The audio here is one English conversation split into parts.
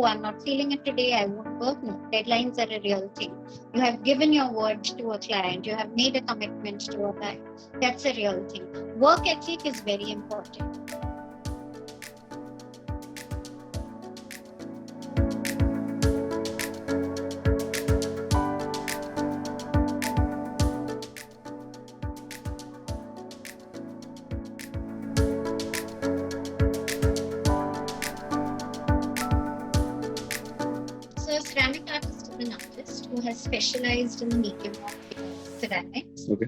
I'm not feeling it today, I won't work. No, deadlines are a real thing. You have given your word to a client, you have made a commitment to a client. That's a real thing. Work ethic is very important. So a ceramic artist is an artist who has specialized in the medium of ceramics. Okay.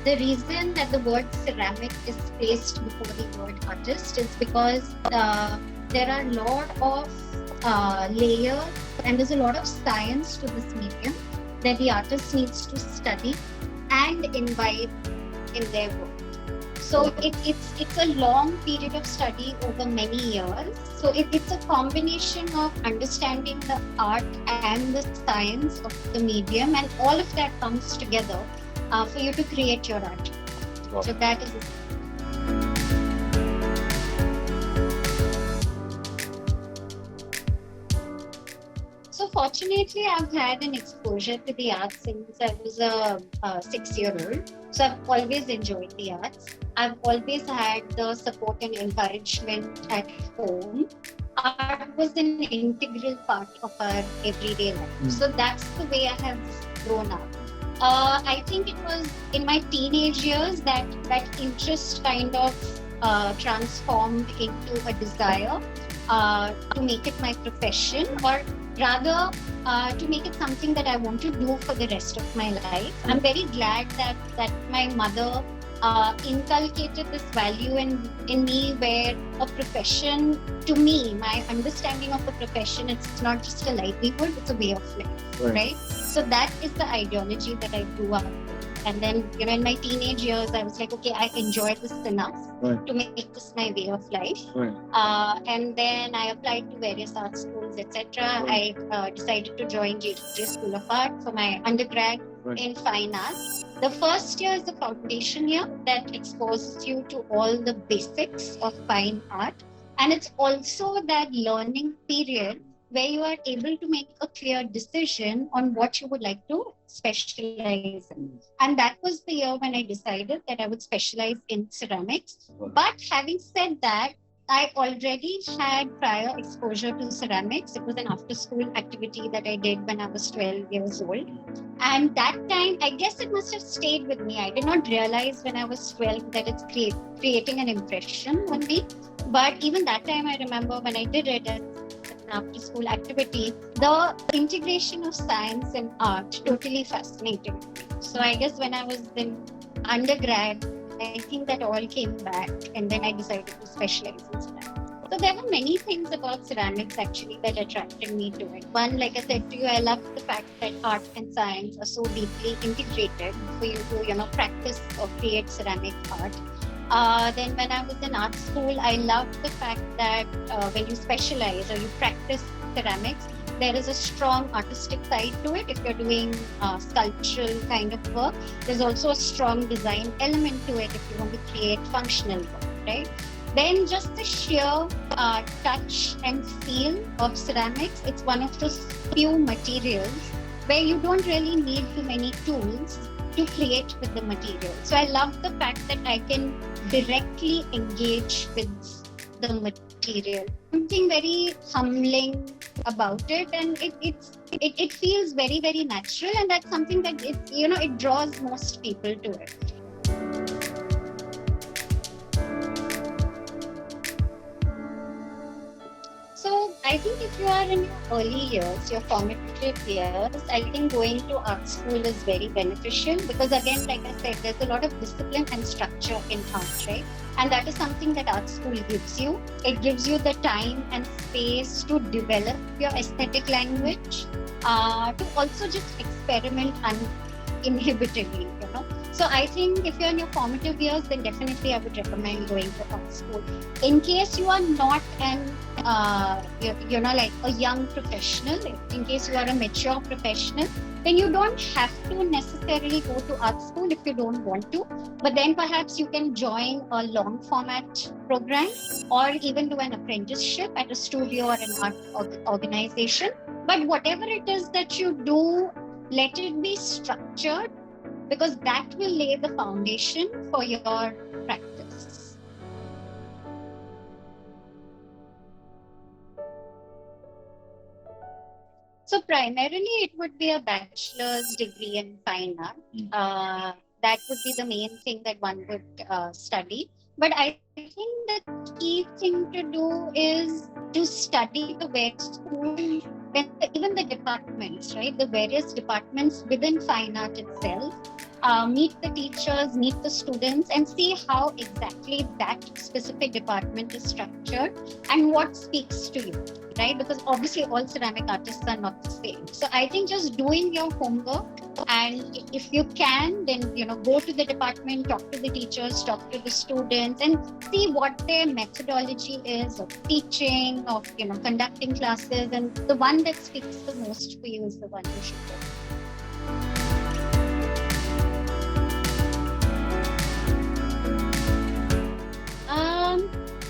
The reason that the word ceramic is placed before the word artist is because there are a lot of layers and there's a lot of science to this medium that the artist needs to study and imbibe in their work. So it's a long period of study over many years. So it's a combination of understanding the art and the science of the medium, and all of that comes together for you to create your art. Wow. So that is it. So fortunately, I've had an exposure to the arts since I was a 6-year-old. So I've always enjoyed the arts. I've always had the support and encouragement at home. Art was an integral part of our everyday life. So that's the way I have grown up. I think it was in my teenage years that interest kind of transformed into a desire to make it my profession, or rather to make it something that I want to do for the rest of my life. I'm very glad that my mother inculcated this value in me, where a profession, to me, my understanding of a profession, it's not just a livelihood, it's a way of life, right? So that is the ideology that I grew up with. And then, in my teenage years, I was like, okay, I enjoy this enough to make this my way of life. And then I applied to various art schools, etc. I decided to join JJ School of Art for my undergrad in fine arts. The first year is the foundation year that exposes you to all the basics of fine art. And it's also that learning period where you are able to make a clear decision on what you would like to specialize in. And that was the year when I decided that I would specialize in ceramics. But having said that, I already had prior exposure to ceramics. It was an after-school activity that I did when I was 12 years old. And that time, I guess it must have stayed with me. I did not realize when I was 12 that it's creating an impression on me. But even that time, I remember when I did it as an after-school activity, the integration of science and art totally fascinated me. So I guess when I was in undergrad, I think that all came back, and then I decided to specialize in ceramics. So there were many things about ceramics actually that attracted me to it. One, like I said to you, I love the fact that art and science are so deeply integrated for you to, practice or create ceramic art. Then when I was in art school, I loved the fact that when you specialize or you practice ceramics, there is a strong artistic side to it. If you're doing sculptural kind of work, there's also a strong design element to it if you want to create functional work, right? Then just the sheer touch and feel of ceramics, it's one of those few materials where you don't really need too many tools to create with the material. So I love the fact that I can directly engage with the material. Something very humbling about it, and it feels very, very natural, and that's something that it draws most people to it. So I think if you are in your early years, your formative years, I think going to art school is very beneficial because, again, like I said, there's a lot of discipline and structure in art, right? And that is something that art school gives you. It gives you the time and space to develop your aesthetic language, to also just experiment uninhibitedly, So I think if you're in your formative years, then definitely I would recommend going to art school. In case you are not an like a young professional, in case you are a mature professional, then you don't have to necessarily go to art school if you don't want to. But then perhaps you can join a long format program or even do an apprenticeship at a studio or an art organization. But whatever it is that you do, let it be structured, because that will lay the foundation for your practice. So primarily it would be a bachelor's degree in fine art. That would be the main thing that one would study. But I think the key thing to do is to study the various schools, even the departments, right? The various departments within fine art itself. Meet the teachers, meet the students, and see how exactly that specific department is structured and what speaks to you, right? Because obviously all ceramic artists are not the same. So I think just doing your homework, and if you can, then go to the department, talk to the teachers, talk to the students, and see what their methodology is of teaching, of conducting classes, and the one that speaks the most for you is the one you should go.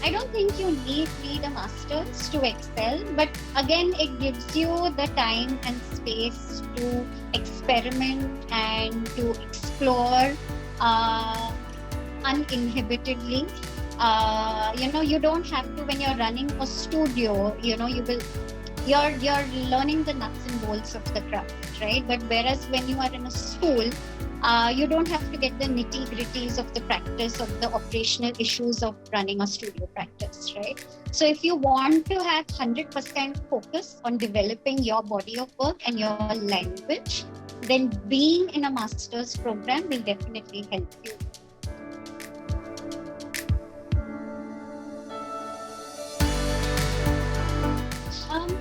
I don't think you need a master's to excel, but again, it gives you the time and space to experiment and to explore uninhibitedly. You don't have to, when you're running a studio, you're learning the nuts and bolts of the craft, right? But whereas when you are in a school, you don't have to get the nitty-gritties of the practice, of the operational issues of running a studio practice, right? So if you want to have 100% focus on developing your body of work and your language, then being in a master's program will definitely help you.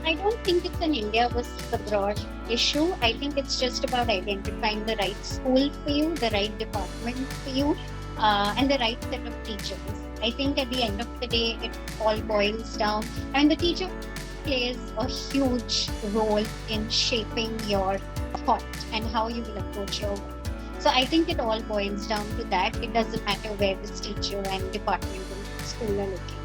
I don't think it's an India versus abroad issue. I think it's just about identifying the right school for you, the right department for you, and the right set of teachers. I think at the end of the day, it all boils down, and the teacher plays a huge role in shaping your thought and how you will approach your work. So I think it all boils down to that. It doesn't matter where this teacher and department and school are located.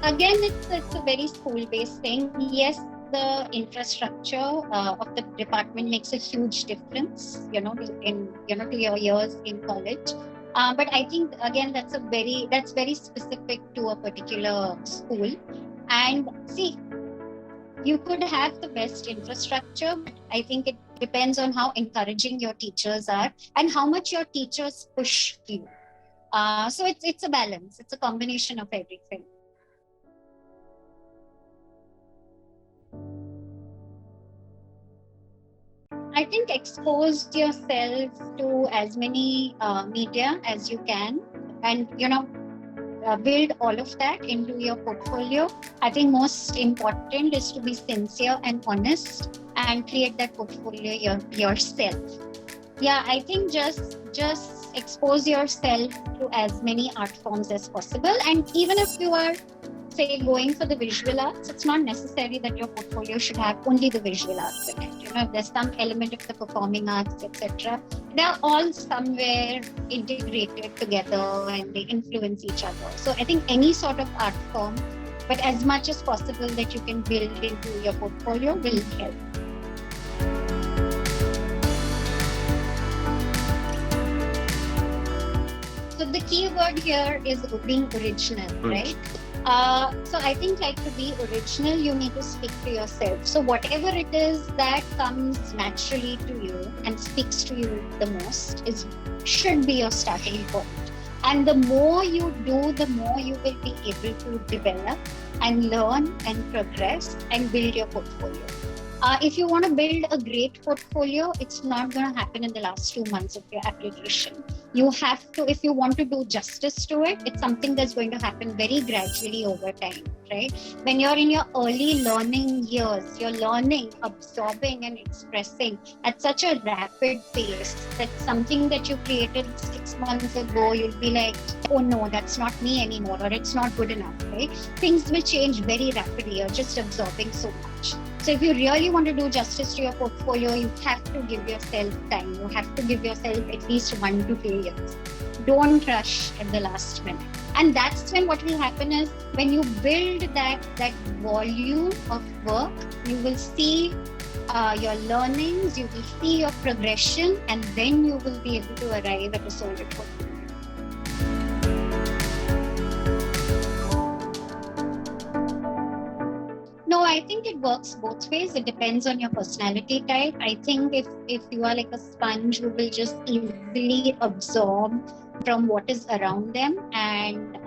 Again, it's a very school-based thing. Yes, the infrastructure of the department makes a huge difference, to your years in college. But I think again, that's very specific to a particular school. And see, you could have the best infrastructure, but I think it depends on how encouraging your teachers are and how much your teachers push you. So it's a balance. It's a combination of everything. I think expose yourself to as many media as you can, and build all of that into your portfolio. I think most important is to be sincere and honest and create that portfolio yourself. Yeah, I think just expose yourself to as many art forms as possible, and even if you are, say, going for the visual arts, it's not necessary that your portfolio should have only the visual arts in it. If there's some element of the performing arts, etc., they're all somewhere integrated together and they influence each other. So I think any sort of art form, but as much as possible that you can build into your portfolio will help. So the key word here is being original, right? So I think to be original, you need to speak to yourself. So whatever it is that comes naturally to you and speaks to you the most should be your starting point. And the more you do, the more you will be able to develop and learn and progress and build your portfolio. If you want to build a great portfolio, it's not going to happen in the last 2 months of your application. You have to, if you want to do justice to it, it's something that's going to happen very gradually over time, right? When you're in your early learning years, you're learning, absorbing, and expressing at such a rapid pace that something that you created 6 months ago, you'll be like, oh no, that's not me anymore, or it's not good enough, right? Things will change very rapidly. You're just absorbing so much. So if you really want to do justice to your portfolio, you have to give yourself time. You have to give yourself at least 1 to 2 years. Don't rush at the last minute. And that's when what will happen is when you build that volume of work, you will see your learnings, you will see your progression, and then you will be able to arrive at a solid portfolio. No, I think it works both ways. It depends on your personality type. I think if you are like a sponge who will just easily absorb from what is around them and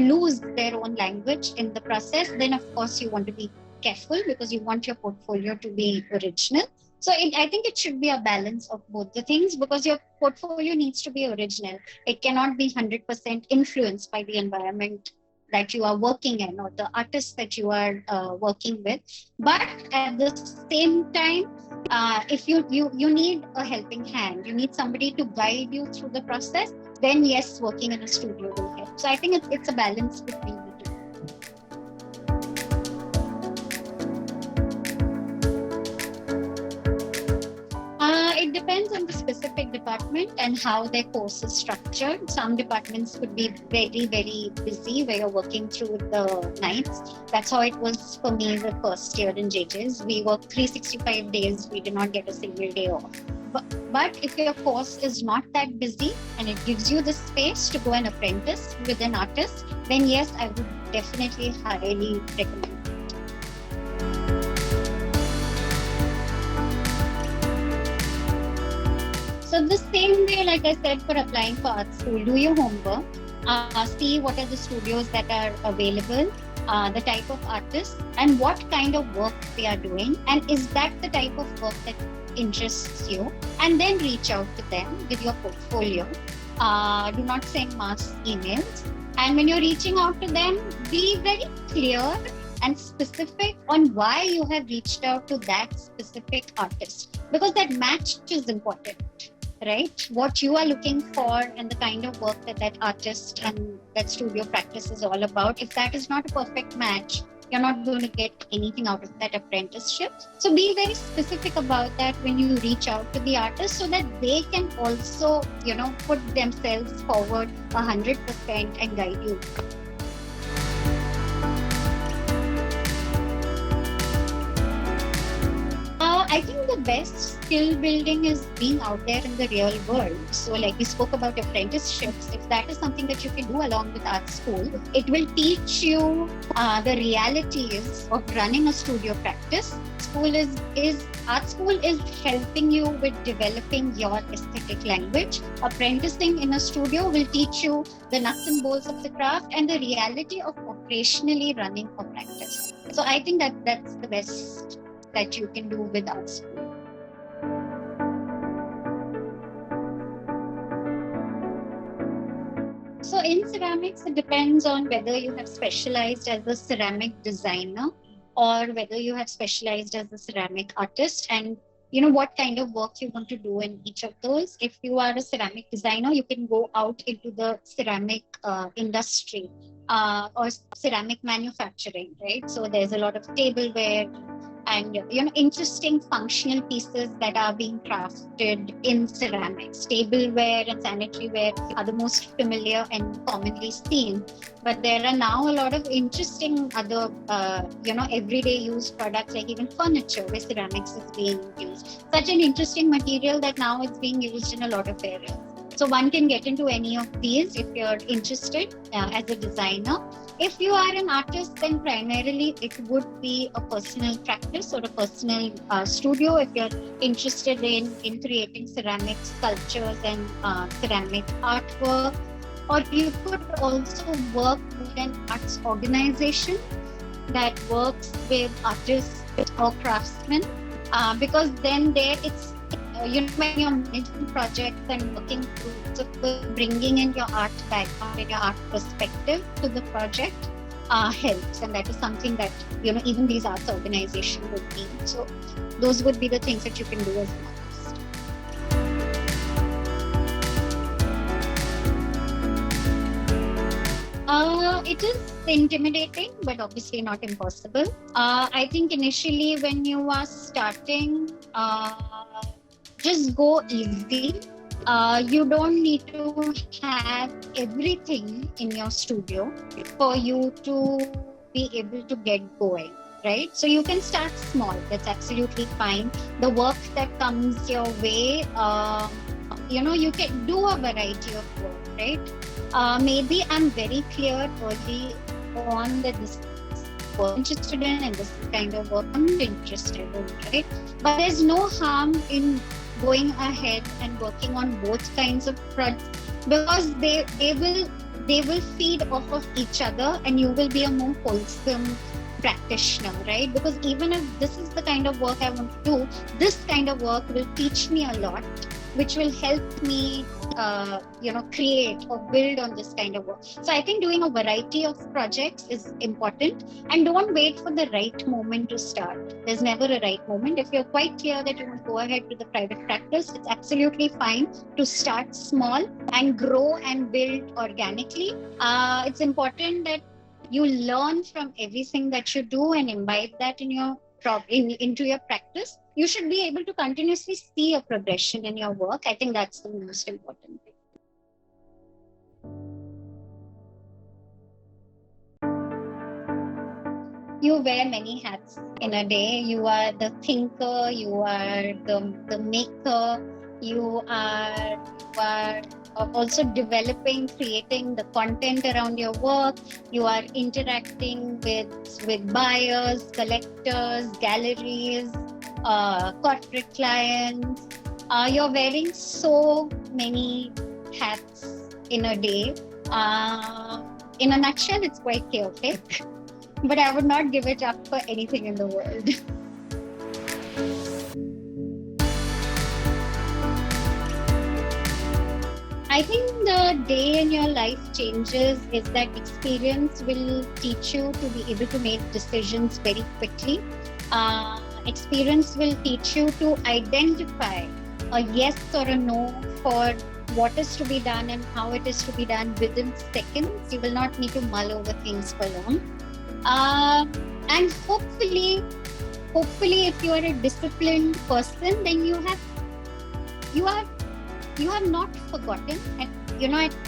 lose their own language in the process, then of course you want to be careful because you want your portfolio to be original. So I think it should be a balance of both the things because your portfolio needs to be original. It cannot be 100% influenced by the environment that you are working in or the artists that you are working with. But at the same time, if you need a helping hand, you need somebody to guide you through the process, then yes, working in a studio will help. So I think it's a balance between the two. It depends on the specific department and how their course is structured. Some departments could be very, very busy where you're working through the nights. That's how it was for me the first year in JJ's. We worked 365 days. We did not get a single day off. But if your course is not that busy and it gives you the space to go and apprentice with an artist, then yes, I would definitely highly recommend. So the same way, like I said, for applying for art school, do your homework, see what are the studios that are available, the type of artists, and what kind of work they are doing, and is that the type of work that interests you, and then reach out to them with your portfolio. Do not send mass emails. And when you're reaching out to them, be very clear and specific on why you have reached out to that specific artist, because that match is important, right? What you are looking for and the kind of work that artist and that studio practice is all about, if that is not a perfect match, you're not going to get anything out of that apprenticeship. So be very specific about that when you reach out to the artist so that they can also, put themselves forward 100% and guide you. I think the best skill building is being out there in the real world. So like we spoke about apprenticeships, if that is something that you can do along with art school, it will teach you the realities of running a studio practice. Art school is helping you with developing your aesthetic language. Apprenticing in a studio will teach you the nuts and bolts of the craft and the reality of operationally running a practice. So I think that's the best that you can do with art school. So in ceramics, it depends on whether you have specialized as a ceramic designer or whether you have specialized as a ceramic artist, and what kind of work you want to do in each of those. If you are a ceramic designer, you can go out into the ceramic industry or ceramic manufacturing, right? So there's a lot of tableware and interesting functional pieces that are being crafted in ceramics. Tableware and sanitary ware are the most familiar and commonly seen, but there are now a lot of interesting other everyday use products, like even furniture where ceramics is being used. Such an interesting material that now it's being used in a lot of areas. So one can get into any of these if you're interested as a designer. If you are an artist, then primarily it would be a personal practice or a personal studio if you're interested in creating ceramic sculptures and ceramic artwork. Or you could also work with an arts organization that works with artists or craftsman, because then there it's when you're managing projects and working through, so bringing in your art background and your art perspective to the project helps, and that is something that even these arts organizations would need. So those would be the things that you can do as an artist. It is intimidating, but obviously not impossible. I think initially when you are starting, just go easy. You don't need to have everything in your studio for you to be able to get going, right? So you can start small. That's absolutely fine. The work that comes your way, you can do a variety of work, right? Maybe I'm very clear early on that this is what I'm interested in and this is kind of work I'm interested in, right? But there's no harm in going ahead and working on both kinds of projects, because they will feed off of each other and you will be a more wholesome practitioner, right? Because even if this is the kind of work I want to do, this kind of work will teach me a lot, which will help me create or build on this kind of work. So I think doing a variety of projects is important, and don't wait for the right moment to start. There's never a right moment. If you're quite clear that you want to go ahead with the private practice, it's absolutely fine to start small and grow and build organically. It's important that you learn from everything that you do and imbibe that in your into your practice. You should be able to continuously see a progression in your work. I think that's the most important thing. You wear many hats in a day. You are the thinker, you are the maker, you are also developing, creating the content around your work. You are interacting with buyers, collectors, galleries, corporate clients. You're wearing so many hats in a day. In a nutshell, it's quite chaotic, but I would not give it up for anything in the world. I think the day in your life changes is that experience will teach you to be able to make decisions very quickly. Experience will teach you to identify a yes or a no for what is to be done and how it is to be done within seconds. You will not need to mull over things for long. And hopefully, if you are a disciplined person, then you have not forgotten at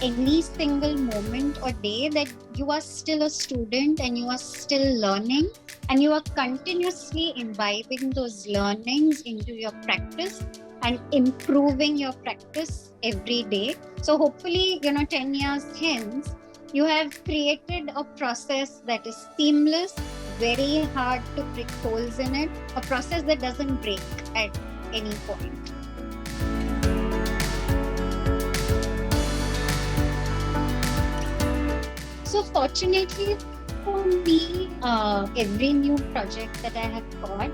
any single moment or day that you are still a student and you are still learning, and you are continuously imbibing those learnings into your practice and improving your practice every day. So hopefully, 10 years hence, you have created a process that is seamless, very hard to prick holes in it, a process that doesn't break at any point. So fortunately for me, every new project that I have got,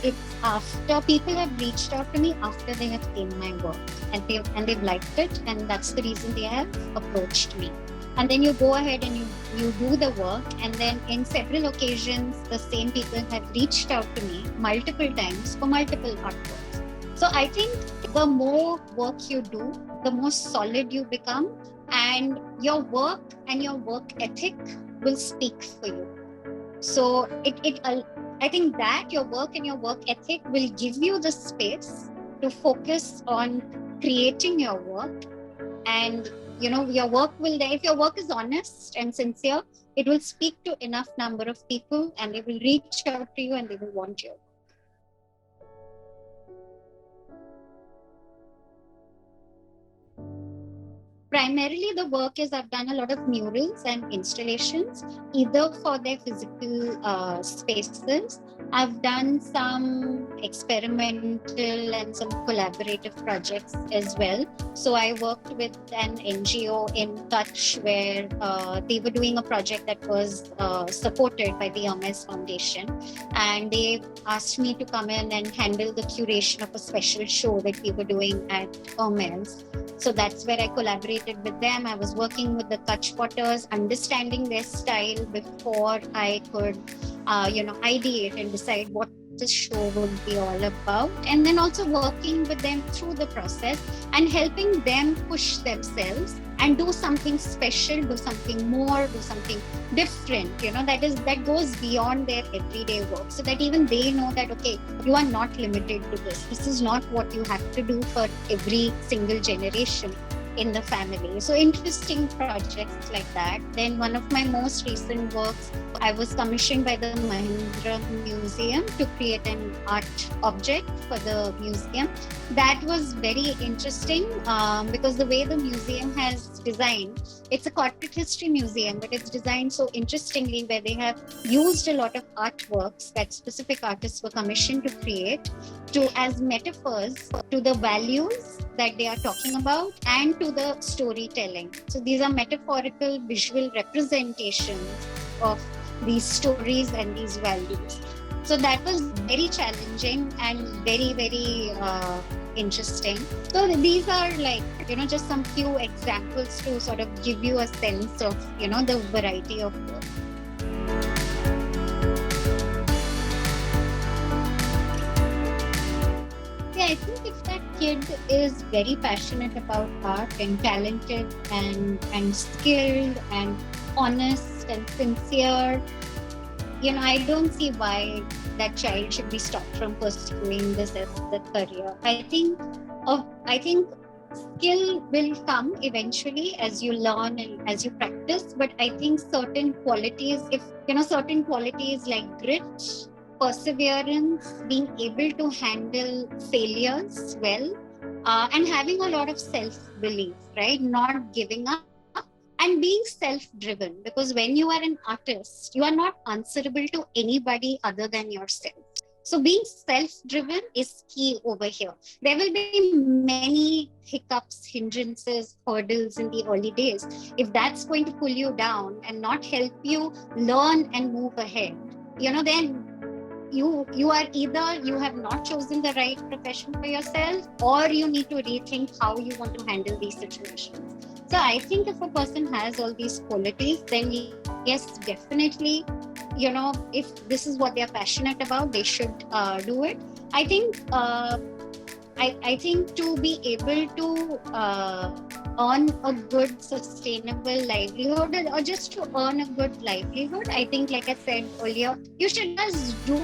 it's after people have reached out to me after they have seen my work and they've liked it, and that's the reason they have approached me. And then you go ahead and you do the work, and then in several occasions the same people have reached out to me multiple times for multiple artworks. So I think the more work you do, the more solid you become, and your work and your work ethic will speak for you. So I think that your work and your work ethic will give you the space to focus on creating your work. And your work will, if your work is honest and sincere, it will speak to enough number of people, and they will reach out to you and they will want you. Primarily, the work is I've done a lot of murals and installations, either for their physical spaces I've done some experimental and some collaborative projects as well. So I worked with an NGO in Touch where they were doing a project that was supported by the Hermes Foundation. And they asked me to come in and handle the curation of a special show that we were doing at Hermes. So that's where I collaborated with them. I was working with the Touch Potters, understanding their style before I could ideate and decide what the show would be all about, and then also working with them through the process and helping them push themselves and do something special, do something more, do something different, that goes beyond their everyday work, so that even they know that, okay, you are not limited to this. This is not what you have to do for every single generation in the family. So interesting projects like that. Then one of my most recent works, I was commissioned by the Mahindra Museum to create an art object for the museum. That was very interesting because the way the museum has designed, it's a corporate history museum, but it's designed so interestingly where they have used a lot of artworks that specific artists were commissioned to create as metaphors to the values that they are talking about and to the storytelling. So these are metaphorical visual representations of these stories and these values. So that was very challenging and very, very interesting. So these are just some few examples to sort of give you a sense of, the variety of work. I think if that kid is very passionate about art and talented and skilled and honest and sincere, I don't see why that child should be stopped from pursuing this as the career. I think skill will come eventually as you learn and as you practice, but I think certain qualities like grit, perseverance, being able to handle failures well, and having a lot of self-belief, right? Not giving up and being self-driven. Because when you are an artist, you are not answerable to anybody other than yourself. So being self-driven is key over here. There will be many hiccups, hindrances, hurdles in the early days. If that's going to pull you down and not help you learn and move ahead, then you are either you have not chosen the right profession for yourself, or you need to rethink how you want to handle these situations. So I think if a person has all these qualities, then yes, definitely, if this is what they're passionate about, they should do it. I think I think to be able to earn a good sustainable livelihood, or just to earn a good livelihood, I think, like I said earlier, you should just do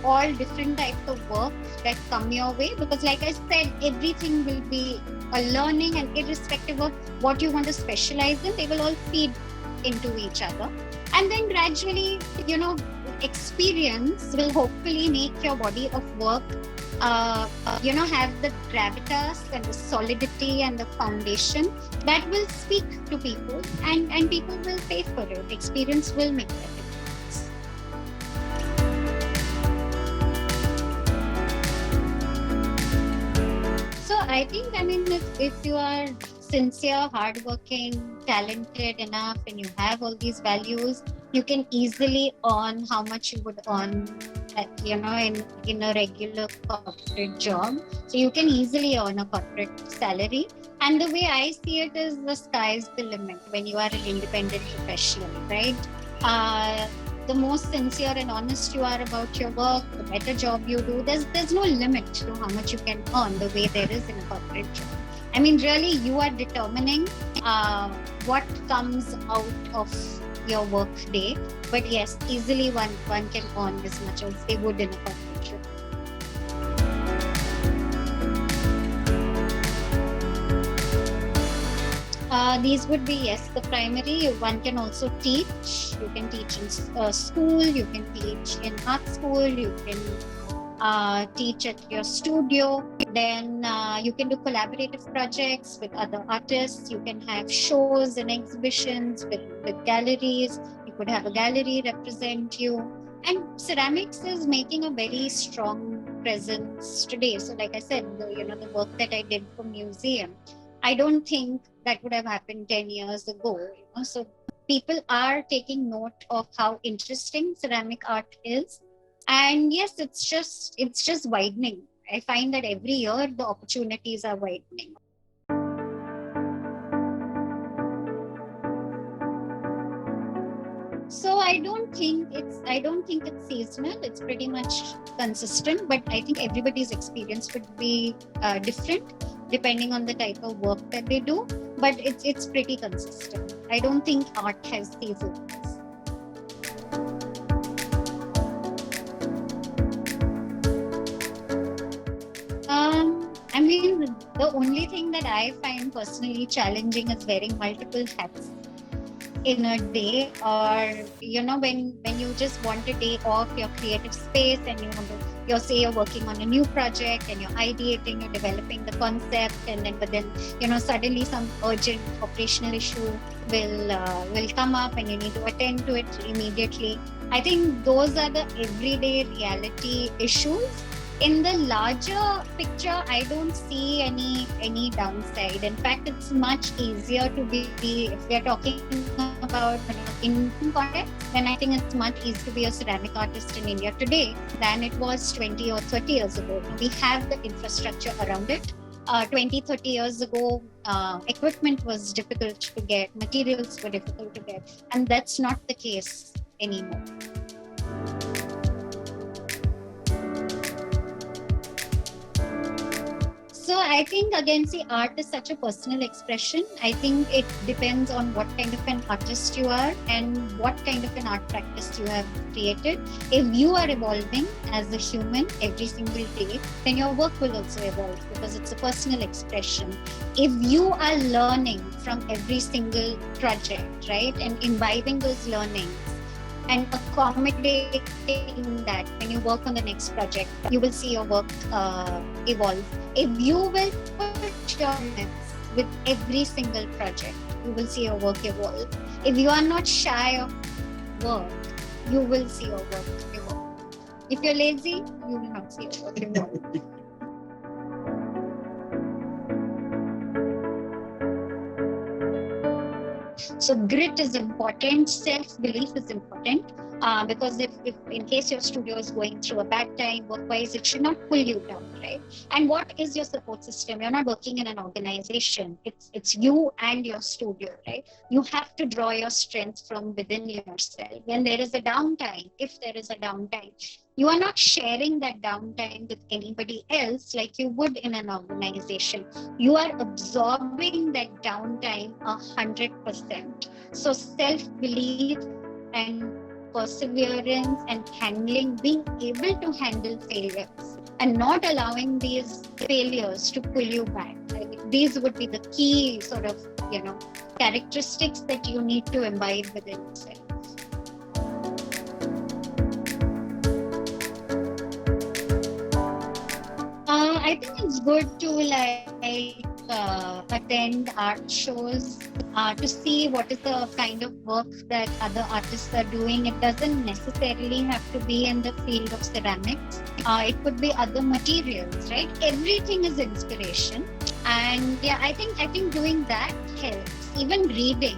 all different types of work that come your way, because like I said, everything will be a learning, and irrespective of what you want to specialize in, they will all feed into each other. And then gradually, experience will hopefully make your body of work have the gravitas and the solidity and the foundation that will speak to people, and people will pay for it. Experience will make that difference. So I think, if you are sincere, hardworking, talented enough, and you have all these values, you can easily earn how much you would earn in a regular corporate job. So you can easily earn a corporate salary. And the way I see it is, the sky is the limit when you are an independent professional, right? The more sincere and honest you are about your work, the better job you do. There's no limit to how much you can earn the way there is in a corporate job. Really, you are determining what comes out of your work day. But yes, easily one can earn as much as they would in a corporate job. These would be, yes, the primary. One can also teach. You can teach in school, you can teach in art school, you can teach at your studio. Then you can do collaborative projects with other artists. You can have shows and exhibitions with galleries. You could have a gallery represent you. And ceramics is making a very strong presence today. So like I said, the work that I did for museum, I don't think that would have happened 10 years ago. So people are taking note of how interesting ceramic art is. And yes, it's just widening. I find that every year the opportunities are widening. So I don't think it's seasonal. It's pretty much consistent, but I think everybody's experience would be different depending on the type of work that they do. But it's pretty consistent. I don't think art has seasons. I mean, the only thing that I find personally challenging is wearing multiple hats in a day, or when you just want a day off your creative space, and you're working on a new project and you're ideating, you're developing the concept, and then but then suddenly some urgent operational issue will come up and you need to attend to it immediately. I think those are the everyday reality issues. In the larger picture, I don't see any downside. In fact, it's much easier to be, if we are talking about in context, then I think it's much easier to be a ceramic artist in India today than it was 20 or 30 years ago. We have the infrastructure around it. 20, 30 years ago, equipment was difficult to get, materials were difficult to get, and that's not the case anymore. So I think, again, see, art is such a personal expression. I think it depends on what kind of an artist you are and what kind of an art practice you have created. If you are evolving as a human every single day, then your work will also evolve because it's a personal expression. If you are learning from every single project, right, and imbibing those learnings and accommodating that when you work on the next project, you will see your work evolve. If you will put your limits with every single project, you will see your work evolve. If you are not shy of work, you will see your work evolve. If you're lazy, you will not see your work evolve. So grit is important, self-belief is important, because if in case your studio is going through a bad time work-wise, it should not pull you down, right? And what is your support system? You're not working in an organization. It's you and your studio, right? You have to draw your strength from within yourself. When there is a downtime, if there is a downtime, you are not sharing that downtime with anybody else like you would in an organization. You are absorbing that downtime 100%. So self-belief and perseverance and handling, being able to handle failures and not allowing these failures to pull you back. These would be the key sort of, characteristics that you need to imbibe within yourself. I think it's good to attend art shows to see what is the kind of work that other artists are doing. It doesn't necessarily have to be in the field of ceramics. It could be other materials, right? Everything is inspiration, and yeah, I think doing that helps. Even reading.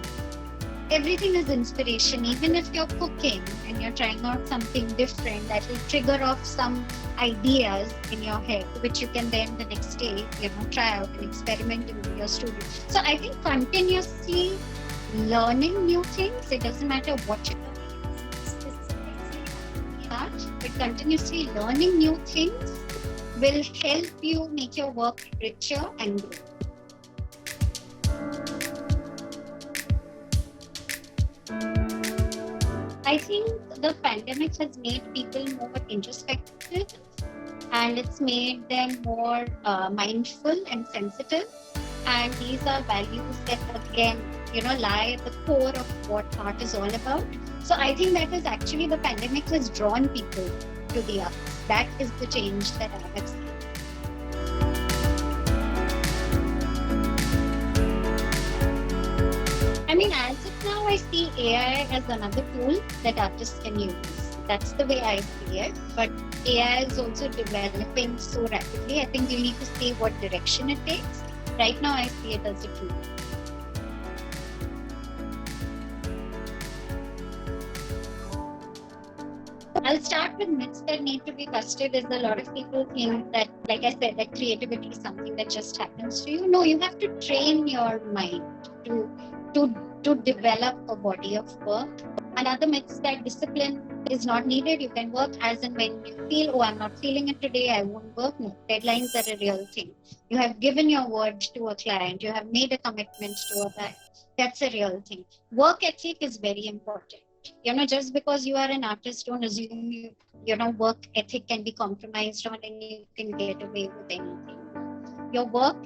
Everything is inspiration. Even if you're cooking and you're trying out something different, that will trigger off some ideas in your head, which you can then the next day, try out and experiment in your studio. So I think continuously learning new things, it doesn't matter what you're doing, specifically art, but continuously learning new things will help you make your work richer and grow. I think the pandemic has made people more introspective, and it's made them more mindful and sensitive. And these are values that, again, lie at the core of what art is all about. So I think that is actually, the pandemic has drawn people to the arts. That is the change that I have seen. I mean, as of now, I see AI as another tool that artists can use. That's the way I see it. But AI is also developing so rapidly. I think you need to see what direction it takes. Right now, I see it as a tool. I'll start with myths that need to be busted. Is a lot of people think that, like I said, that creativity is something that just happens to you. No, you have to train your mind to to to develop a body of work. Another myth is that discipline is not needed. You can work as and when you feel, oh, I'm not feeling it today, I won't work. No, deadlines are a real thing. You have given your word to a client, you have made a commitment to a client. That's a real thing. Work ethic is very important. Just because you are an artist, don't assume work ethic can be compromised on and you can get away with anything. Your work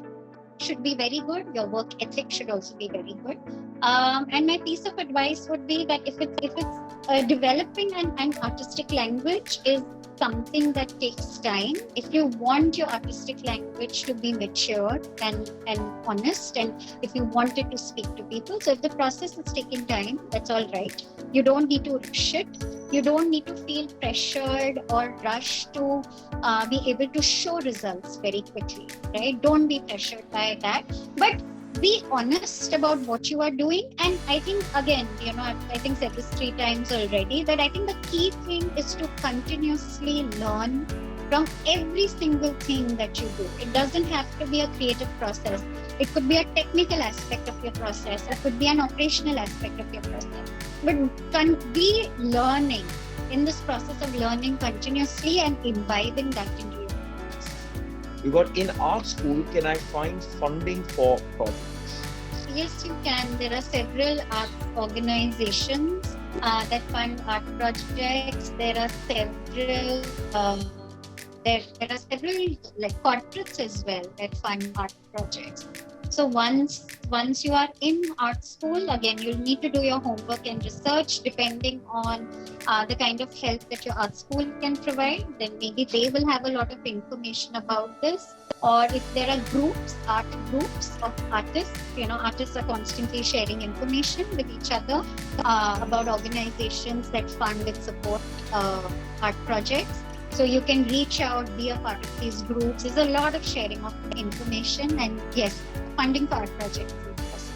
should be very good. Your work ethic should also be very good. And my piece of advice would be that if it's developing an artistic language is something that takes time. If you want your artistic language to be mature and honest, and if you want it to speak to people, so if the process is taking time, that's all right. You don't need to rush it. You don't need to feel pressured or rushed to be able to show results very quickly, right? Don't be pressured by that, but be honest about what you are doing. And I think, again, I think said this 3 times already, that I think the key thing is to continuously learn from every single thing that you do. It doesn't have to be a creative process. It could be a technical aspect of your process. It could be an operational aspect of your process. But be learning in this process of learning continuously and imbibing that into your lives. You got, in art school, can I find funding for projects? Yes, you can. There are several art organizations that fund art projects. There are several like corporates as well that fund art projects. So once you are in art school, again, you'll need to do your homework and research depending on the kind of help that your art school can provide. Then maybe they will have a lot of information about this. Or if there are art groups of artists, artists are constantly sharing information with each other about organizations that fund and support art projects. So you can reach out, be a part of these groups. There's a lot of sharing of information, and yes, funding for art projects is possible.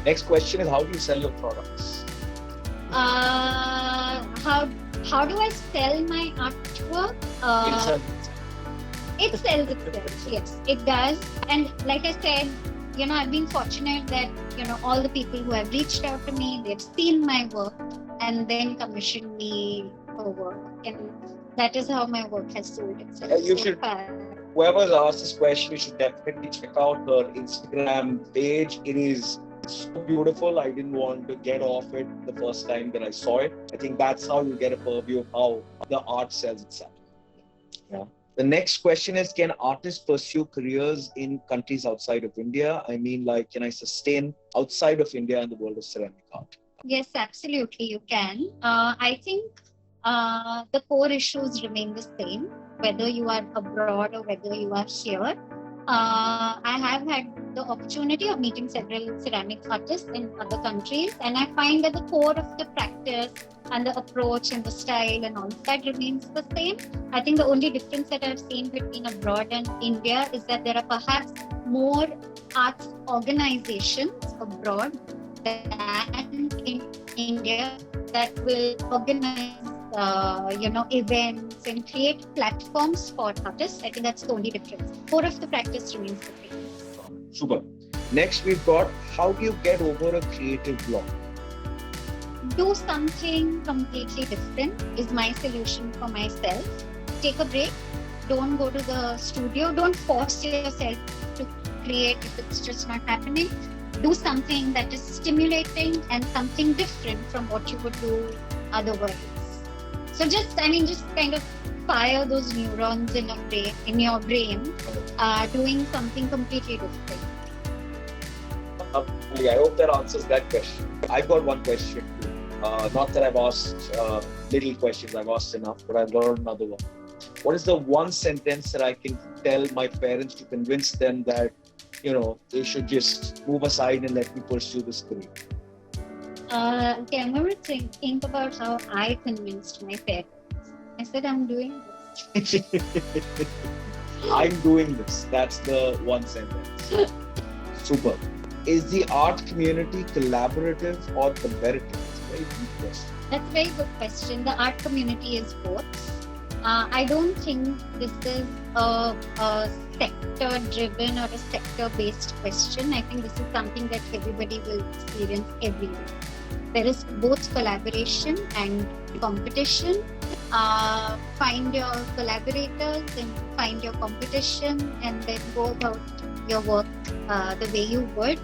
Next question is, how do you sell your products? How do I sell my artwork? It sells itself, yes, it does. And like I said, I've been fortunate that, all the people who have reached out to me, they've seen my work and then commissioned me for work. And that is how my work has sold itself. Whoever's asked this question, you should definitely check out her Instagram page. It is so beautiful. I didn't want to get off it the first time that I saw it. I think that's how you get a purview of how the art sells itself. Yeah. The next question is, can artists pursue careers in countries outside of India? I mean, can I sustain outside of India in the world of ceramic art? Yes, absolutely, you can. I think the core issues remain the same, whether you are abroad or whether you are here. I have had the opportunity of meeting several ceramic artists in other countries, and I find that the core of the practice and the approach and the style and all of that remains the same. I think the only difference that I've seen between abroad and India is that there are perhaps more art organizations abroad than in India that will organize events and create platforms for artists. I think that's the only difference. Core of the practice remains the same. Super. Next, we've got, how do you get over a creative block? Do something completely different is my solution for myself. Take a break. Don't go to the studio. Don't force yourself to create if it's just not happening. Do something that is stimulating and something different from what you would do otherwise. So just kind of fire those neurons in your brain, doing something completely different. I hope that answers that question. I've got one question too. Not that I've asked little questions, I've asked enough, but I've learned another one. What is the one sentence that I can tell my parents to convince them that, they should just move aside and let me pursue this career? Okay, I'm going to think about how I convinced my parents. I said, I'm doing this. I'm doing this. That's the one sentence. Super. Is the art community collaborative or competitive? It's a very deep question. That's a very good question. The art community is both. I don't think this is a sector-driven or a sector-based question. I think this is something that everybody will experience every year. There is both collaboration and competition. Find your collaborators and find your competition, and then go about your work the way you would.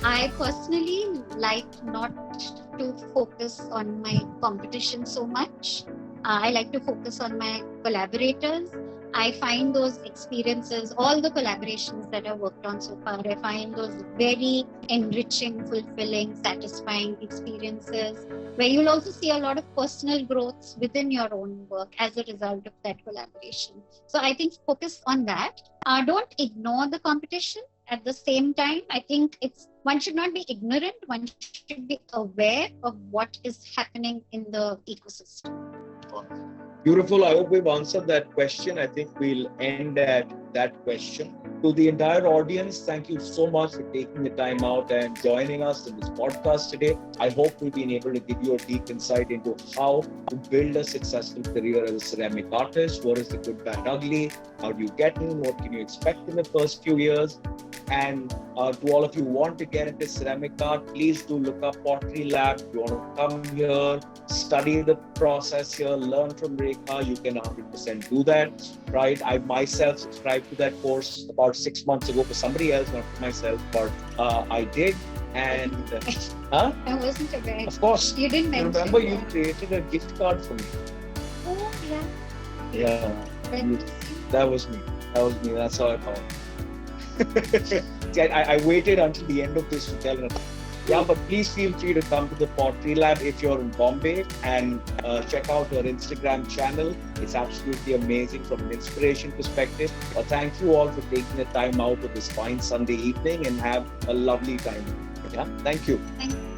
I personally like not to focus on my competition so much. I like to focus on my collaborators. I find those experiences, all the collaborations that I've worked on so far, I find those very enriching, fulfilling, satisfying experiences where you'll also see a lot of personal growth within your own work as a result of that collaboration. So I think focus on that. Don't ignore the competition. At the same time, I think one should not be ignorant, one should be aware of what is happening in the ecosystem. Beautiful. I hope we've answered that question. I think we'll end at that question. To the entire audience, thank you so much for taking the time out and joining us in this podcast today. I hope we've been able to give you a deep insight into how to build a successful career as a ceramic artist. What is the good, bad, ugly? How do you get in? What can you expect in the first few years? And to all of you who want to get into ceramic art, please do look up Pottery Lab. If you want to come here, study the process here, learn from Rekha, you can 100% do that, right? I myself subscribed to that course about 6 months ago for somebody else, not for myself, but I did. And I wasn't aware. Of course. You didn't mention. Remember, you created a gift card for me. Oh, yeah. Yeah. That was me. That's how I found it. See, I waited until the end of this to tell her. Yeah, but please feel free to come to the Pottery Lab if you're in Bombay and check out her Instagram channel. It's absolutely amazing from an inspiration perspective. Thank you all for taking the time out of this fine Sunday evening and have a lovely time. Yeah, thank you. Thank you.